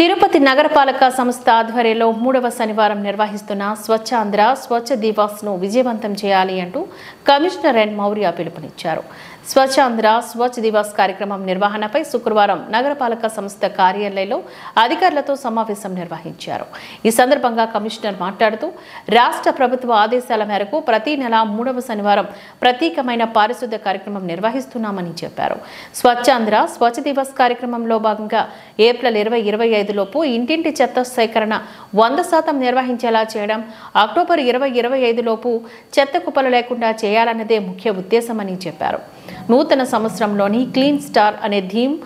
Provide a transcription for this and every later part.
తిరుపతి నగరపాలక సంస్థ ఆధ్వర్యంలో 3వ శనివారం నిర్వహిస్తున్న స్వచ్ఛ ఆంధ్ర స్వచ్ఛ దివాస్ను విజయవంతం చేయాలి అంటూ కమిషనర్ ఎన్ మౌర్య పిలుపునిచ్చారు. స్వచ్ఛ ఆంధ్ర స్వచ్ఛ దివాస్ కార్యక్రమం నిర్వహణపై శుక్రవారం నగరపాలక సంస్థ కార్యాలయంలో అధికారులతో సమావేశం నిర్వహించారు. ఈ సందర్భంగా కమిషనర్ మాట్లాడుతూ రాష్ట్ర ప్రభుత్వ ఆదేశాల మేరకు ప్రతి నెల 3వ శనివారం ప్రత్యేకమైన పారిశుద్ధ కార్యక్రమం నిర్వహిస్తున్నామని చెప్పారు. స్వచ్ఛ ఆంధ్ర స్వచ్ఛ దివాస్ కార్యక్రమంలో భాగంగా ఏప్రిల్ 2025 లోపు ఇంటింటి చెత్త సేకరణ 100% నిర్వహించేలా చేయడం, అక్టోబర్ 2025 లోపు చెత్త కుప్పలు లేకుండా చేయాలన్నదే ముఖ్య ఉద్దేశమని చెప్పారు. నూతన సంవత్సరంలోని క్లీన్ స్టార్ అనే థీమ్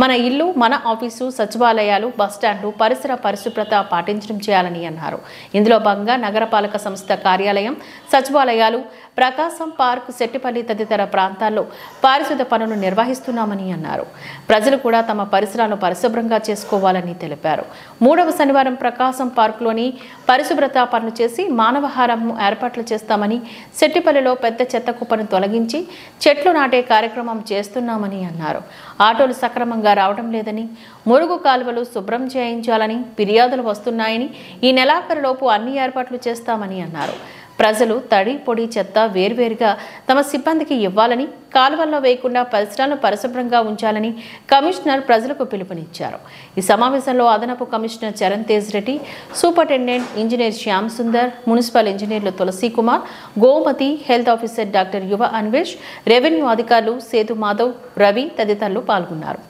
మన ఇల్లు మన ఆఫీసు సచివాలయాలు బస్టాండ్లు పరిసర పరిశుభ్రత పాటించడం చేయాలని అన్నారు. ఇందులో భాగంగా నగరపాలక సంస్థ కార్యాలయం సచివాలయాలు ప్రకాశం పార్క్ సెట్టిపల్లి తదితర ప్రాంతాల్లో పారిశుద్ధ పనులు నిర్వహిస్తున్నామని అన్నారు. ప్రజలు కూడా తమ పరిసరాలను పరిశుభ్రంగా చేసుకోవాలని తెలిపారు. 3వ శనివారం ప్రకాశం పార్కులోని పరిశుభ్రత పనులు చేసి మానవహారం ఏర్పాట్లు చేస్తామని, సెట్టిపల్లిలో పెద్ద చెత్త కుప్పను తొలగించి చెట్లు నాటే కార్యక్రమం చేస్తున్నామని అన్నారు. ఆటోలు సక్రమంగా రావడం లేదని, మురుగు కాలువలు శుభ్రం చేయించాలని ఫిర్యాదులు వస్తున్నాయని, ఈ నెలాఖరులోపు అన్ని ఏర్పాట్లు చేస్తామని అన్నారు. ప్రజలు తడి పొడి చెత్త వేర్వేరుగా తమ సిబ్బందికి ఇవ్వాలని, కాలువల్లో వేయకుండా పరిసరాలను పరిశుభ్రంగా ఉంచాలని కమిషనర్ ప్రజలకు పిలుపునిచ్చారు. ఈ సమావేశంలో అదనపు commissioner Charan Tej Reddy, superintendent engineer Shyam Sundar, municipal ఇంజనీర్లు Tulasi Kumar, Gomathi, health officer doctor Yuva Anvesh, revenue అధికారులు సేతు మాధవ్, రవి తదితరులు పాల్గొన్నారు.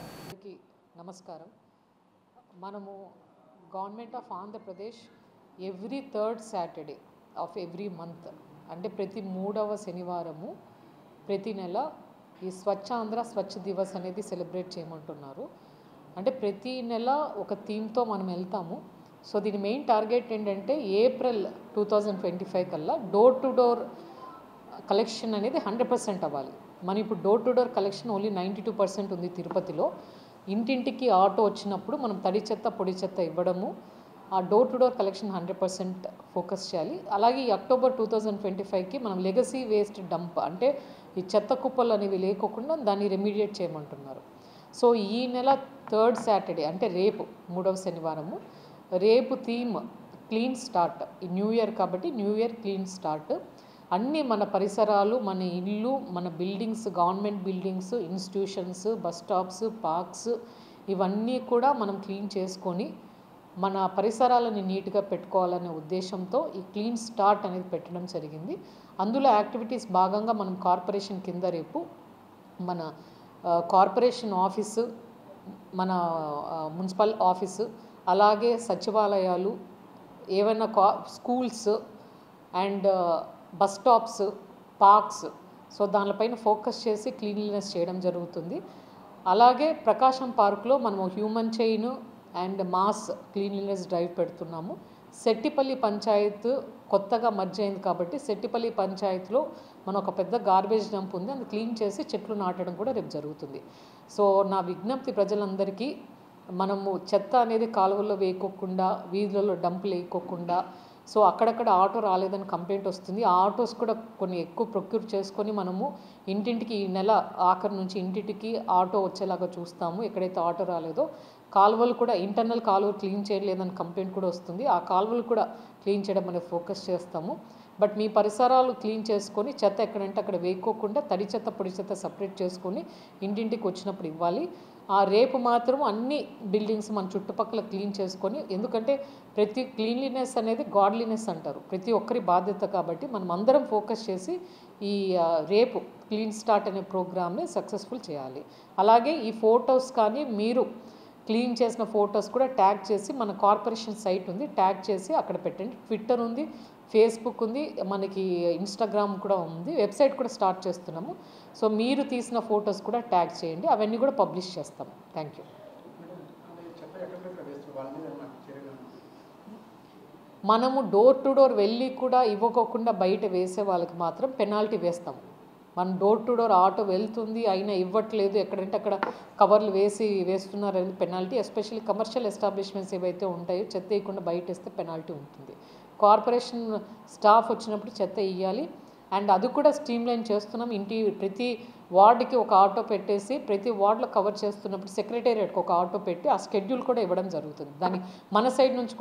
నమస్కారం. మనము government of Andhra Pradesh every third Saturday of every month, అంటే ప్రతి 3వ శనివారము ప్రతి నెల ఈ స్వచ్ఛ ఆంధ్ర స్వచ్ఛ దివస్ అనేది సెలబ్రేట్ చేయమంటున్నారు. అంటే ప్రతి నెల ఒక థీమ్తో మనం వెళ్తాము. సో దీని మెయిన్ టార్గెట్ ఏంటంటే ఏప్రిల్ 2025 కల్లా డోర్ టు డోర్ కలెక్షన్ అనేది 100% అవ్వాలి. మనం ఇప్పుడు door to door collection only 92% ఉంది తిరుపతిలో. ఇంటింటికి ఆటో వచ్చినప్పుడు మనం తడి చెత్త పొడి చెత్త ఇవ్వడము, ఆ door to door collection 100% focus చేయాలి. అలాగే ఈ అక్టోబర్ 2025కి మనం లెగసీ వేస్ట్ డంప్, అంటే ఈ చెత్త కుప్పలు అనేవి లేకోకుండా దాన్ని రెమిడియేట్ చేయమంటున్నారు. సో ఈ నెల థర్డ్ సాటర్డే అంటే రేపు 3వ శనివారము, రేపు థీమ్ క్లీన్ స్టార్ట్. ఈ న్యూ ఇయర్ కాబట్టి న్యూ ఇయర్ క్లీన్ స్టార్ట్. అన్నీ మన పరిసరాలు, మన ఇల్లు, మన buildings, government buildings, institutions, bus stops, parks ఇవన్నీ కూడా మనం క్లీన్ చేసుకొని మన పరిసరాలను నీట్గా పెట్టుకోవాలనే ఉద్దేశంతో ఈ క్లీన్ స్టార్ట్ అనేది పెట్టడం జరిగింది. అందులో యాక్టివిటీస్ భాగంగా మనం కార్పొరేషన్ కింద రేపు మన కార్పొరేషన్ ఆఫీసు, మన మున్సిపల్ ఆఫీసు, అలాగే సచివాలయాలు, ఏవైనా schools and bus stops, parks, so దానిపైన ఫోకస్ చేసి క్లీన్లీనెస్ చేయడం జరుగుతుంది. అలాగే ప్రకాశం పార్క్లో మనము human chain and mass cleanliness drive పెడుతున్నాము. సెట్టిపల్లి పంచాయత్ కొత్తగా మర్జ్ అయింది కాబట్టి సెట్టిపల్లి పంచాయత్లో మనం ఒక పెద్ద గార్బేజ్ డంప్ ఉంది, అది క్లీన్ చేసి చెట్లు నాటడం కూడా రేపు జరుగుతుంది. సో నా విజ్ఞప్తి ప్రజలందరికీ, మనము చెత్త అనేది కాలువల్లో వేయకోకుండా, వీధులలో డంపులు వేయకోకుండా, సో అక్కడక్కడ ఆటో రాలేదని కంప్లైంట్ వస్తుంది. ఆ ఆటోస్ కూడా కొన్ని ఎక్కువ ప్రొక్యూర్ చేసుకొని మనము ఇంటింటికి ఈ నెల ఆఖరి నుంచి ఇంటింటికి ఆటో వచ్చేలాగా చూస్తాము. ఎక్కడైతే ఆటో రాలేదో కాలువలు కూడా, ఇంటర్నల్ కాలువలు క్లీన్ చేయలేదని కంప్లైంట్ కూడా వస్తుంది, ఆ కాలువలు కూడా క్లీన్ చేయడం అనేది ఫోకస్ చేస్తాము. బట్ మీ పరిసరాలు క్లీన్ చేసుకొని చెత్త ఎక్కడంటే అక్కడ వేయకోకుండా తడి చెత్త పొడి చెత్త సపరేట్ చేసుకొని ఇంటింటికి వచ్చినప్పుడు ఇవ్వాలి. ఆ రేపు మాత్రం అన్ని బిల్డింగ్స్ మన చుట్టుపక్కల క్లీన్ చేసుకొని, ఎందుకంటే ప్రతి క్లీన్లీనెస్ అనేది గాడ్లీనెస్ అంటారు, ప్రతి ఒక్కరి బాధ్యత కాబట్టి మనం అందరం ఫోకస్ చేసి ఈ రేపు క్లీన్ స్టార్ట్ అనే ప్రోగ్రామ్ని సక్సెస్ఫుల్ చేయాలి. అలాగే ఈ ఫొటోస్ కానీ మీరు క్లీన్ చేసిన ఫొటోస్ కూడా ట్యాగ్ చేసి, మన కార్పొరేషన్ సైట్ ఉంది, ట్యాగ్ చేసి అక్కడ పెట్టండి. ట్విట్టర్ ఉంది, ఫేస్బుక్ ఉంది, మనకి ఇన్స్టాగ్రామ్ కూడా ఉంది, వెబ్సైట్ కూడా స్టార్ట్ చేస్తున్నాము. సో మీరు తీసిన ఫొటోస్ కూడా ట్యాగ్ చేయండి, అవన్నీ కూడా పబ్లిష్ చేస్తాము. Thank you. మనము డోర్ టు డోర్ వెళ్ళి కూడా ఇవ్వకోకుండా బయట వేసే వాళ్ళకి మాత్రం పెనాల్టీ వేస్తాము. మన డోర్ టు డోర్ ఆటో వెళ్తుంది అయినా ఇవ్వట్లేదు, ఎక్కడంటే అక్కడ కవర్లు వేస్తున్నారు అనేది పెనాల్టీ. ఎస్పెషల్లీ కమర్షియల్ ఎస్టాబ్లిష్మెంట్స్ ఏవైతే ఉంటాయో చెత్త వేయకుండా బయట వేస్తే పెనాల్టీ ఉంటుంది. కార్పొరేషన్ స్టాఫ్ వచ్చినప్పుడు చెత్త ఇవ్వాలి. అండ్ అది కూడా స్ట్రీమ్లైన్ చేస్తున్నాం. ప్రతి వార్డుకి ఒక ఆటో పెట్టేసి ప్రతి వార్డులో కవర్ చేస్తున్నప్పుడు సెక్రటేరియట్కి ఒక ఆటో పెట్టి ఆ షెడ్యూల్ కూడా ఇవ్వడం జరుగుతుంది. దాన్ని మన సైడ్ నుంచి